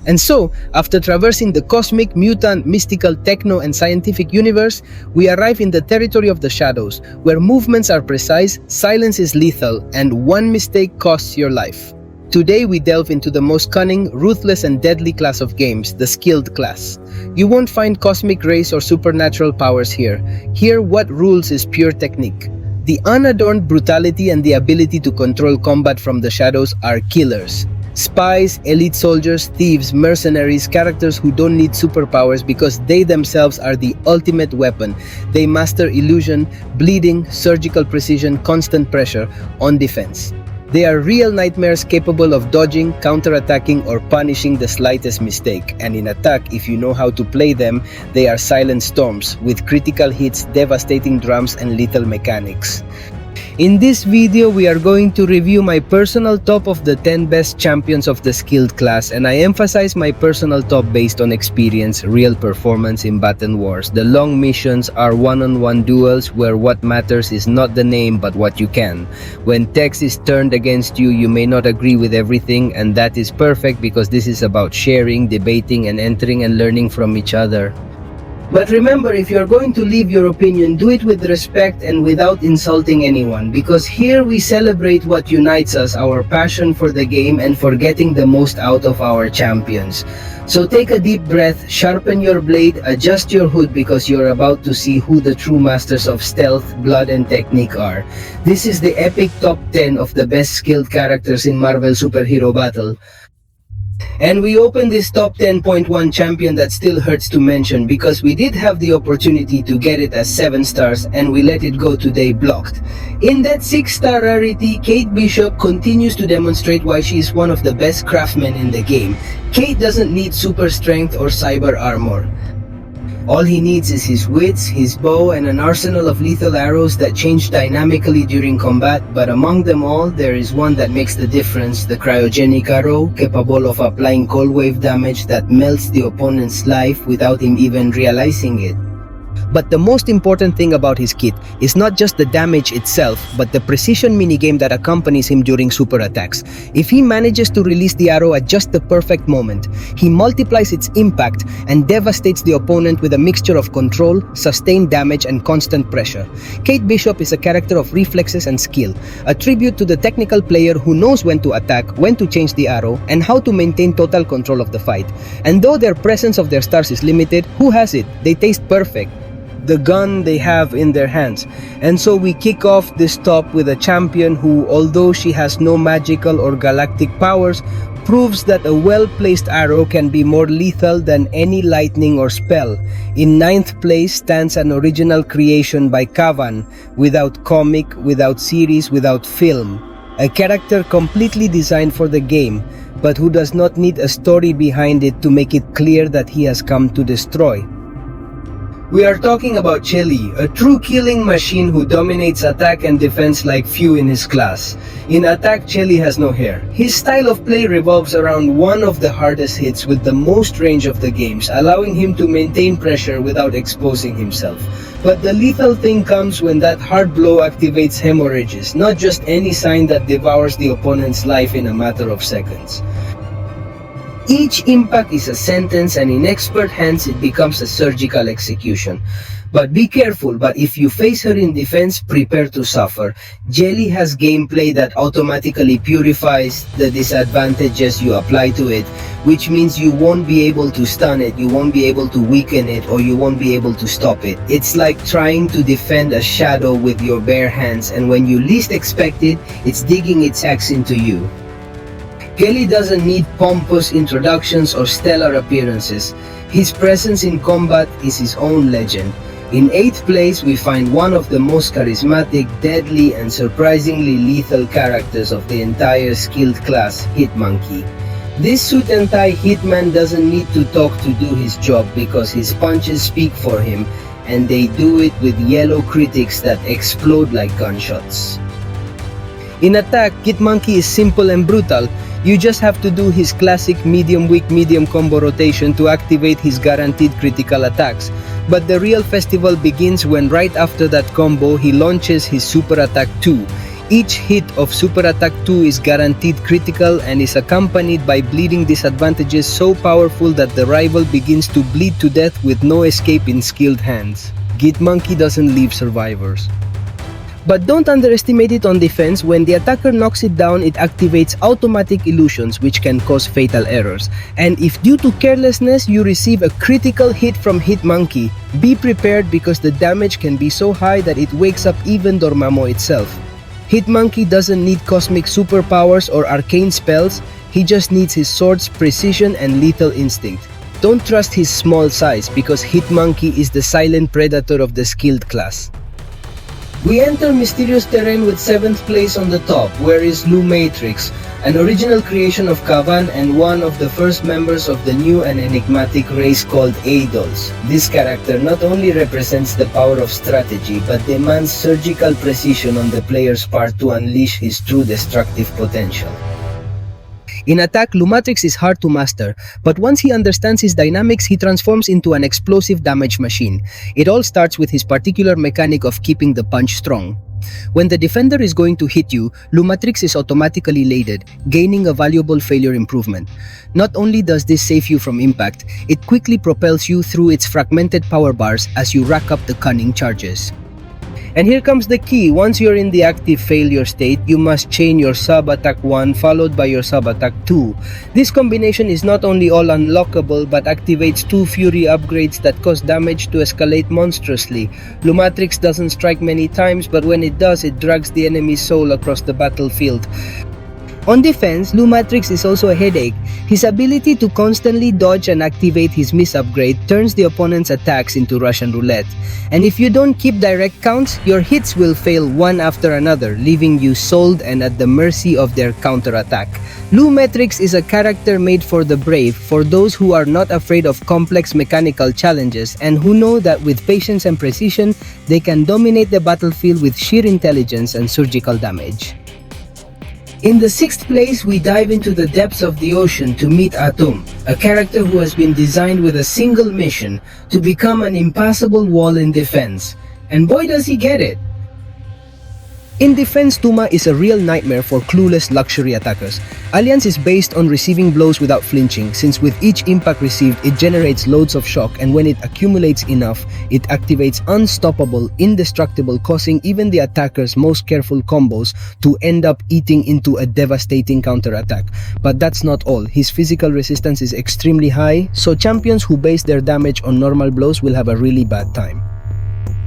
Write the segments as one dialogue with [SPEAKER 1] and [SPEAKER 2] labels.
[SPEAKER 1] And so, after traversing the cosmic, mutant, mystical, techno, and scientific universe, we arrive in the territory of the shadows, where movements are precise, silence is lethal, and one mistake costs your life. Today we delve into the most cunning, ruthless, and deadly class of games, the skilled class. You won't find cosmic rays or supernatural powers here. Here, what rules is pure technique. The unadorned brutality and the ability to control combat from the shadows are killers. Spies, elite soldiers, thieves, mercenaries, characters who don't need superpowers because they themselves are the ultimate weapon. They master illusion, bleeding, surgical precision, constant pressure on defense. They are real nightmares capable of dodging, counterattacking, or punishing the slightest mistake. And in attack, if you know how to play them, they are silent storms with critical hits, devastating drums, and lethal mechanics. In this video, we are going to review my personal top of the 10 best champions of the skilled class, and I emphasize my personal top based on experience, real performance in battle wars. The long missions are one-on-one duels where what matters is not the name but what you can. When text is turned against you, you may not agree with everything, and that is perfect because this is about sharing, debating, and entering and learning from each other. But remember, if you're going to leave your opinion, do it with respect and without insulting anyone, because here we celebrate what unites us, our passion for the game and for getting the most out of our champions. So take a deep breath, sharpen your blade, adjust your hood, because you're about to see who the true masters of stealth, blood, and technique are. This is the epic top 10 of the best skilled characters in Marvel Superhero Battle. And we open this top 10.1 champion that still hurts to mention because we did have the opportunity to get it as 7 stars and we let it go today blocked. In that 6-star rarity, Kate Bishop continues to demonstrate why she is one of the best craftsmen in the game. Kate doesn't need super strength or cyber armor. All he needs is his wits, his bow, and an arsenal of lethal arrows that change dynamically during combat, but among them all, there is one that makes the difference, the cryogenic arrow, capable of applying cold wave damage that melts the opponent's life without him even realizing it. But the most important thing about his kit is not just the damage itself, but the precision minigame that accompanies him during super attacks. If he manages to release the arrow at just the perfect moment, he multiplies its impact and devastates the opponent with a mixture of control, sustained damage, and constant pressure. Kate Bishop is a character of reflexes and skill, a tribute to the technical player who knows when to attack, when to change the arrow, and how to maintain total control of the fight. And though their presence of their stars is limited, who has it? They taste perfect. The gun they have in their hands. And so we kick off this top with a champion who, although she has no magical or galactic powers, proves that a well-placed arrow can be more lethal than any lightning or spell. In 9th place stands an original creation by Kavan, without comic, without series, without film. A character completely designed for the game, but who does not need a story behind it to make it clear that he has come to destroy. We are talking about Chili, a true killing machine who dominates attack and defense like few in his class. In attack, Chili has no hair. His style of play revolves around one of the hardest hits with the most range of the games, allowing him to maintain pressure without exposing himself. But the lethal thing comes when that hard blow activates hemorrhages, not just any sign that devours the opponent's life in a matter of seconds. Each impact is a sentence, and in expert hands it becomes a surgical execution. But be careful, but if you face her in defense, prepare to suffer. Jelly has gameplay that automatically purifies the disadvantages you apply to it, which means you won't be able to stun it, you won't be able to weaken it, or you won't be able to stop it. It's like trying to defend a shadow with your bare hands, and when you least expect it, it's digging its axe into you. Kelly doesn't need pompous introductions or stellar appearances. His presence in combat is his own legend. In 8th place, we find one of the most charismatic, deadly, and surprisingly lethal characters of the entire skilled class, Hitmonkey. This suit and tie hitman doesn't need to talk to do his job because his punches speak for him, and they do it with yellow critics that explode like gunshots. In attack, Hitmonkey is simple and brutal. You just have to do his classic medium-weak medium combo rotation to activate his guaranteed critical attacks. But the real festival begins when right after that combo he launches his super attack 2. Each hit of Super Attack 2 is guaranteed critical and is accompanied by bleeding disadvantages so powerful that the rival begins to bleed to death with no escape in skilled hands. Gitmonkey doesn't leave survivors. But don't underestimate it on defense. When the attacker knocks it down, it activates automatic illusions which can cause fatal errors. And if due to carelessness you receive a critical hit from Hitmonkey, be prepared because the damage can be so high that it wakes up even Dormammu itself. Hitmonkey doesn't need cosmic superpowers or arcane spells, he just needs his sword's precision and lethal instinct. Don't trust his small size because Hitmonkey is the silent predator of the skilled class. We enter mysterious terrain with 7th place on the top, where is Lou Matrix, an original creation of Kavan and one of the first members of the new and enigmatic race called Eidols. This character not only represents the power of strategy but demands surgical precision on the player's part to unleash his true destructive potential. In attack, Lumatrix is hard to master, but once he understands his dynamics, he transforms into an explosive damage machine. It all starts with his particular mechanic of keeping the punch strong. When the defender is going to hit you, Lumatrix is automatically laded, gaining a valuable failure improvement. Not only does this save you from impact, it quickly propels you through its fragmented power bars as you rack up the cunning charges. And here comes the key. Once you're in the active failure state, you must chain your sub-attack 1 followed by your sub-attack 2. This combination is not only all unlockable but activates 2 fury upgrades that cause damage to escalate monstrously. Lumatrix doesn't strike many times, but when it does, it drags the enemy's soul across the battlefield. On defense, Lumatrix is also a headache. His ability to constantly dodge and activate his miss upgrade turns the opponent's attacks into Russian roulette. And if you don't keep direct counts, your hits will fail one after another, leaving you sold and at the mercy of their counterattack. Lumatrix is a character made for the brave, for those who are not afraid of complex mechanical challenges and who know that with patience and precision, they can dominate the battlefield with sheer intelligence and surgical damage. In the 6th place, we dive into the depths of the ocean to meet Atum, a character who has been designed with a single mission: to become an impassable wall in defense. And boy does he get it! In defense, Tuma is a real nightmare for clueless luxury attackers. Alliance is based on receiving blows without flinching, since with each impact received, it generates loads of shock, and when it accumulates enough, it activates unstoppable, indestructible, causing even the attacker's most careful combos to end up eating into a devastating counterattack. But that's not all. His physical resistance is extremely high, so champions who base their damage on normal blows will have a really bad time.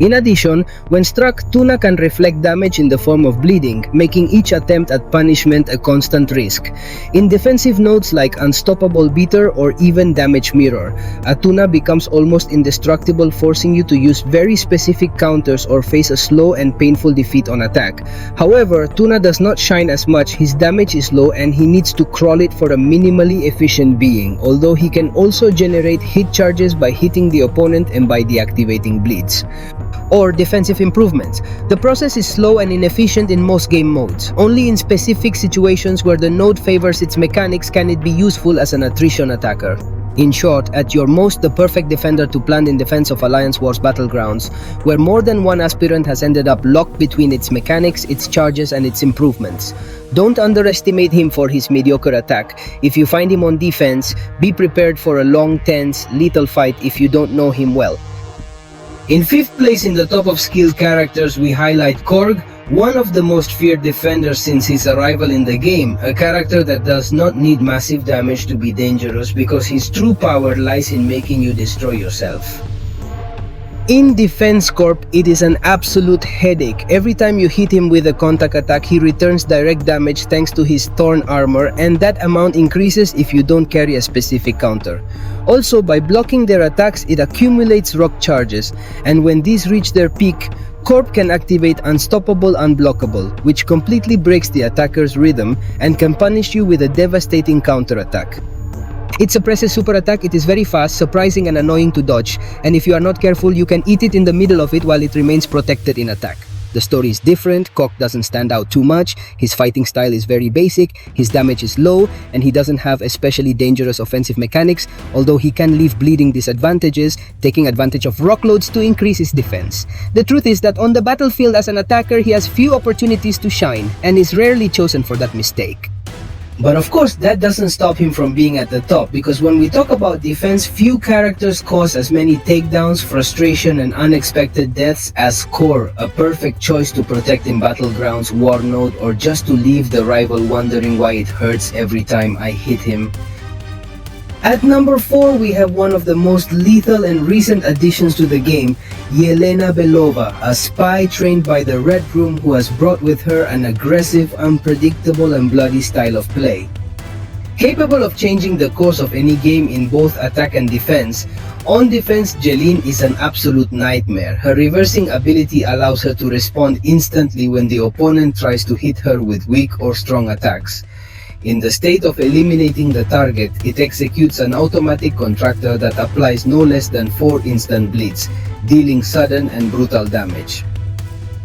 [SPEAKER 1] In addition, when struck, Tuna can reflect damage in the form of bleeding, making each attempt at punishment a constant risk. In defensive nodes like Unstoppable Beater or even Damage Mirror, a Tuna becomes almost indestructible, forcing you to use very specific counters or face a slow and painful defeat on attack. However, Tuna does not shine as much. His damage is low and he needs to crawl it for a minimally efficient being, although he can also generate hit charges by hitting the opponent and by deactivating bleeds. Or defensive improvements. The process is slow and inefficient in most game modes. Only in specific situations where the node favors its mechanics can it be useful as an attrition attacker. In short, at your most, the perfect defender to plant in defense of Alliance Wars battlegrounds, where more than one aspirant has ended up locked between its mechanics, its charges, and its improvements. Don't underestimate him for his mediocre attack. If you find him on defense, be prepared for a long, tense, lethal fight if you don't know him well. In 5th place in the top of skilled characters, we highlight Korg, one of the most feared defenders since his arrival in the game, a character that does not need massive damage to be dangerous because his true power lies in making you destroy yourself. In Defense Corp, it is an absolute headache. Every time you hit him with a contact attack, he returns direct damage thanks to his Thorn armor, and that amount increases if you don't carry a specific counter. Also, by blocking their attacks, it accumulates rock charges, and when these reach their peak, Corp can activate Unstoppable Unblockable, which completely breaks the attacker's rhythm and can punish you with a devastating counterattack. It suppresses super attack, it is very fast, surprising and annoying to dodge, and if you are not careful, you can eat it in the middle of it while it remains protected in attack. The story is different, MCoC doesn't stand out too much, his fighting style is very basic, his damage is low, and he doesn't have especially dangerous offensive mechanics, although he can leave bleeding disadvantages, taking advantage of rock loads to increase his defense. The truth is that on the battlefield as an attacker, he has few opportunities to shine, and is rarely chosen for that mistake. But of course, that doesn't stop him from being at the top, because when we talk about defense, few characters cause as many takedowns, frustration, and unexpected deaths as Core, a perfect choice to protect in battlegrounds, war node, or just to leave the rival wondering why it hurts every time I hit him. At number 4, we have one of the most lethal and recent additions to the game, Yelena Belova, a spy trained by the Red Room who has brought with her an aggressive, unpredictable, and bloody style of play. Capable of changing the course of any game in both attack and defense, on defense, Jeline is an absolute nightmare. Her reversing ability allows her to respond instantly when the opponent tries to hit her with weak or strong attacks. In the state of eliminating the target, it executes an automatic contractor that applies no less than 4 instant bleeds, dealing sudden and brutal damage.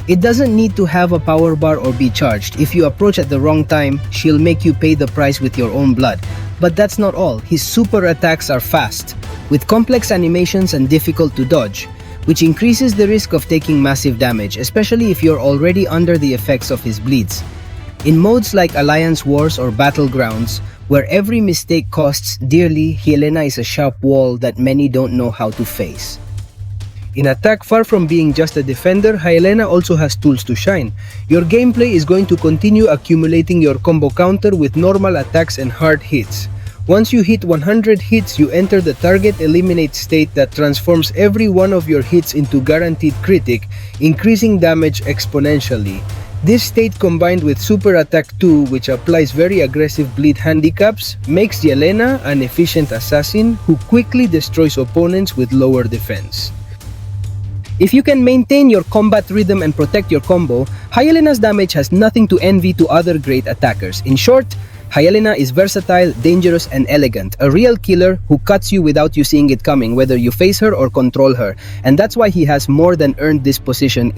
[SPEAKER 1] It doesn't need to have a power bar or be charged. If you approach at the wrong time, she'll make you pay the price with your own blood. But that's not all. His super attacks are fast, with complex animations and difficult to dodge, which increases the risk of taking massive damage, especially if you're already under the effects of his bleeds. In modes like Alliance Wars or Battlegrounds, where every mistake costs dearly, Yelena is a sharp wall that many don't know how to face. In attack, far from being just a defender, Yelena also has tools to shine. Your gameplay is going to continue accumulating your combo counter with normal attacks and hard hits. Once you hit 100 hits, you enter the target eliminate state that transforms every one of your hits into guaranteed critic, increasing damage exponentially. This state, combined with Super Attack 2, which applies very aggressive bleed handicaps, makes Yelena an efficient assassin who quickly destroys opponents with lower defense. If you can maintain your combat rhythm and protect your combo, Yelena's damage has nothing to envy to other great attackers. In short, Yelena is versatile, dangerous, and elegant, a real killer who cuts you without you seeing it coming, whether you face her or control her, and that's why he has more than earned this position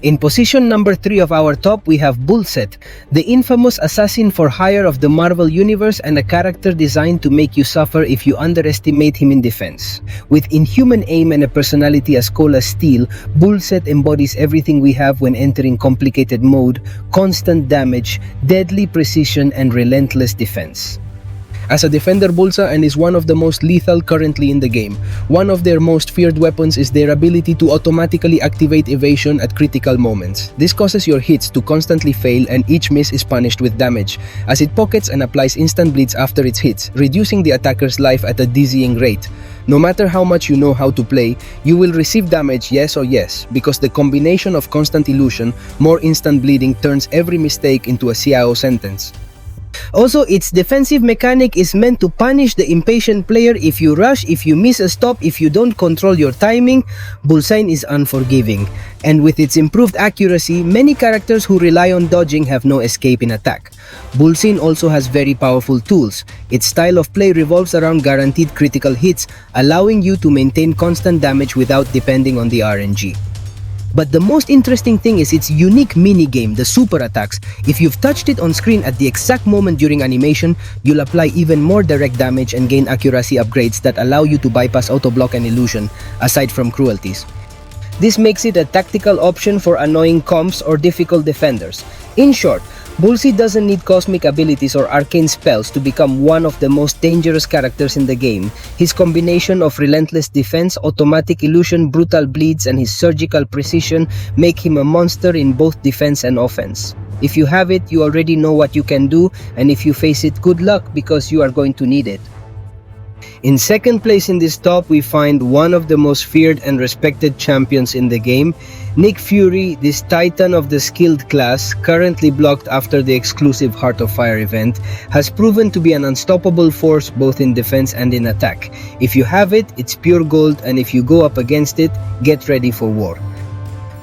[SPEAKER 1] In position number 3 of our top, we have Bullset, the infamous assassin for hire of the Marvel Universe and a character designed to make you suffer if you underestimate him in defense. With inhuman aim and a personality as cold as steel, Bullset embodies everything we have when entering complicated mode: constant damage, deadly precision, and relentless defense. As a defender, Bullset is one of the most lethal currently in the game. One of their most feared weapons is their ability to automatically activate evasion at critical moments. This causes your hits to constantly fail, and each miss is punished with damage, as it pockets and applies instant bleeds after its hits, reducing the attacker's life at a dizzying rate. No matter how much you know how to play, you will receive damage yes or yes, because the combination of constant illusion, more instant bleeding turns every mistake into a CIO sentence. Also, its defensive mechanic is meant to punish the impatient player if you rush, if you miss a stop, if you don't control your timing. Bullseye is unforgiving, and with its improved accuracy, many characters who rely on dodging have no escape in attack. Bullseye also has very powerful tools. Its style of play revolves around guaranteed critical hits, allowing you to maintain constant damage without depending on the RNG. But the most interesting thing is its unique mini-game, the super attacks. If you've touched it on screen at the exact moment during animation, you'll apply even more direct damage and gain accuracy upgrades that allow you to bypass auto-block and illusion, aside from cruelties. This makes it a tactical option for annoying comps or difficult defenders. In short, Bullseye doesn't need cosmic abilities or arcane spells to become one of the most dangerous characters in the game. His combination of relentless defense, automatic illusion, brutal bleeds, and his surgical precision make him a monster in both defense and offense. If you have it, you already know what you can do, and if you face it, good luck, because you are going to need it. In second place in this top, we find one of the most feared and respected champions in the game, Nick Fury. This titan of the skilled class, currently blocked after the exclusive Heart of Fire event, has proven to be an unstoppable force both in defense and in attack. If you have it, it's pure gold, and if you go up against it, get ready for war.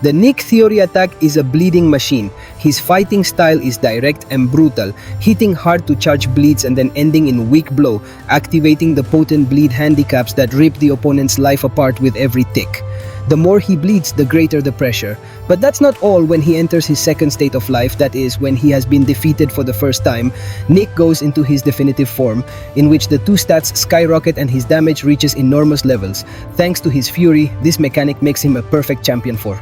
[SPEAKER 1] The Nick TheShori attack is a bleeding machine. His fighting style is direct and brutal, hitting hard to charge bleeds and then ending in weak blow, activating the potent bleed handicaps that rip the opponent's life apart with every tick. The more he bleeds, the greater the pressure. But that's not all. When he enters his second state of life, that is, when he has been defeated for the first time, Nick goes into his definitive form, in which the two stats skyrocket and his damage reaches enormous levels. Thanks to his fury, this mechanic makes him a perfect champion for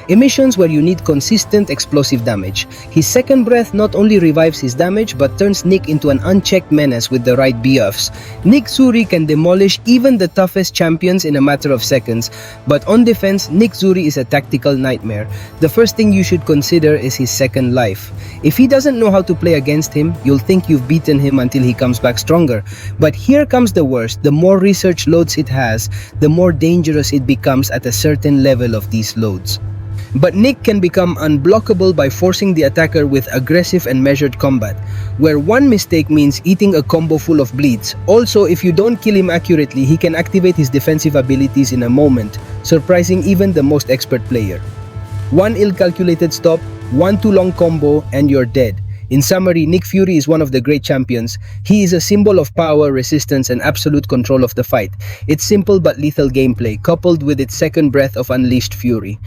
[SPEAKER 1] emissions where you need consistent explosive damage. His second breath not only revives his damage but turns Nick into an unchecked menace with the right buffs. Nick TheShori can demolish even the toughest champions in a matter of seconds, but on defense, Nick TheShori is a tactical nightmare. The first thing you should consider is his second life. If he doesn't know how to play against him, you'll think you've beaten him until he comes back stronger. But here comes the worst. The more research loads it has, the more dangerous it becomes at a certain level of these loads. But Nick can become unblockable by forcing the attacker with aggressive and measured combat, where one mistake means eating a combo full of bleeds. Also, if you don't kill him accurately, he can activate his defensive abilities in a moment, surprising even the most expert player. One ill-calculated stop, one too long combo, and you're dead. In summary, Nick TheShori is one of the great champions. He is a symbol of power, resistance, and absolute control of the fight. It's simple but lethal gameplay, coupled with its second breath of unleashed fury.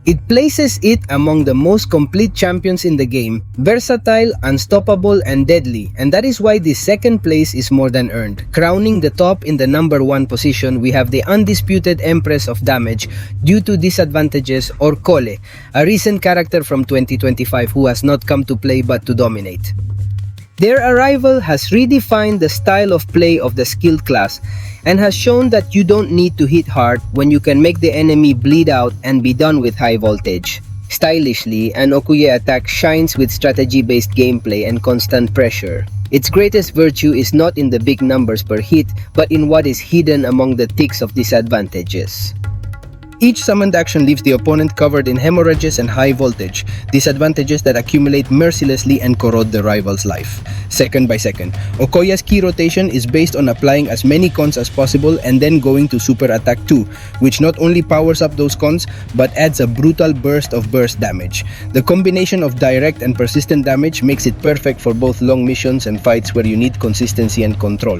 [SPEAKER 1] It places it among the most complete champions in the game, versatile, unstoppable, and deadly, and that is why this second place is more than earned. Crowning the top in the number 1 position, we have the undisputed Empress of Damage due to disadvantages, or Cole, a recent character from 2025 who has not come to play but to dominate. Their arrival has redefined the style of play of the skilled class and has shown that you don't need to hit hard when you can make the enemy bleed out and be done with high voltage. Stylishly, an Okoye attack shines with strategy-based gameplay and constant pressure. Its greatest virtue is not in the big numbers per hit, but in what is hidden among the ticks of disadvantages. Each summoned action leaves the opponent covered in hemorrhages and high voltage, disadvantages that accumulate mercilessly and corrode the rival's life, second by second. Okoya's key rotation is based on applying as many cons as possible and then going to super attack 2, which not only powers up those cons, but adds a brutal burst of burst damage. The combination of direct and persistent damage makes it perfect for both long missions and fights where you need consistency and control.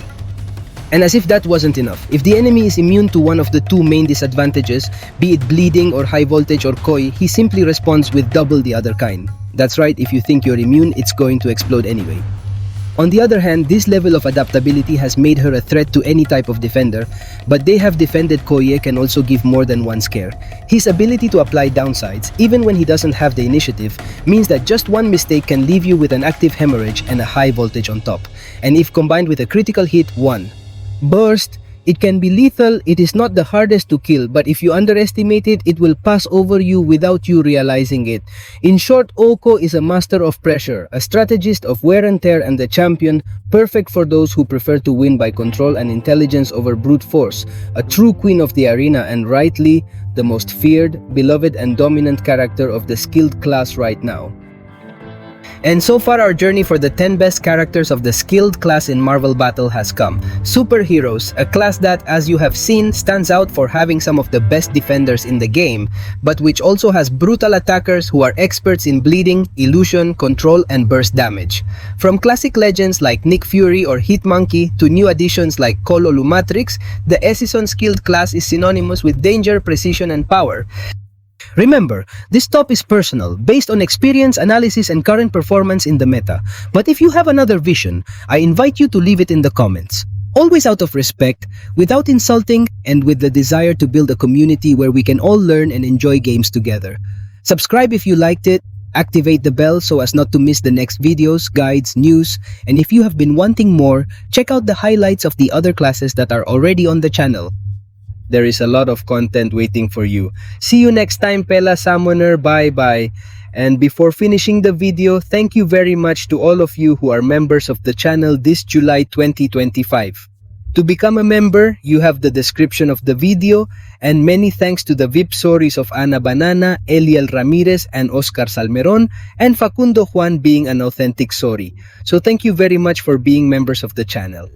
[SPEAKER 1] And as if that wasn't enough, if the enemy is immune to one of the two main disadvantages, be it bleeding or high voltage or koi, he simply responds with double the other kind. That's right, if you think you're immune, it's going to explode anyway. On the other hand, this level of adaptability has made her a threat to any type of defender, but they have defended Koye can also give more than one scare. His ability to apply downsides, even when he doesn't have the initiative, means that just one mistake can leave you with an active hemorrhage and a high voltage on top. And if combined with a critical hit, one. Burst, it can be lethal. It is not the hardest to kill, but if you underestimate it, it will pass over you without you realizing it. In short, Oko is a master of pressure, a strategist of wear and tear, and the champion, perfect for those who prefer to win by control and intelligence over brute force, a true queen of the arena and rightly the most feared, beloved, and dominant character of the skilled class right now. And so far our journey for the 10 best characters of the skilled class in Marvel Battle has come. Superheroes, a class that, as you have seen, stands out for having some of the best defenders in the game, but which also has brutal attackers who are experts in bleeding, illusion, control, and burst damage. From classic legends like Nick TheShori or Hitmonkey to new additions like Colo Lumatrix, the Essison skilled class is synonymous with danger, precision, and power. Remember, this top is personal, based on experience, analysis, and current performance in the meta. But if you have another vision, I invite you to leave it in the comments. Always out of respect, without insulting, and with the desire to build a community where we can all learn and enjoy games together. Subscribe if you liked it, activate the bell so as not to miss the next videos, guides, news, and if you have been wanting more, check out the highlights of the other classes that are already on the channel. There is a lot of content waiting for you. See you next time, Pela Summoner. Bye-bye. And before finishing the video, thank you very much to all of you who are members of the channel this July 2025. To become a member, you have the description of the video, and many thanks to the VIP stories of Ana Banana, Eliel Ramirez, and Oscar Salmeron, and Facundo Juan being an authentic Sori. So thank you very much for being members of the channel.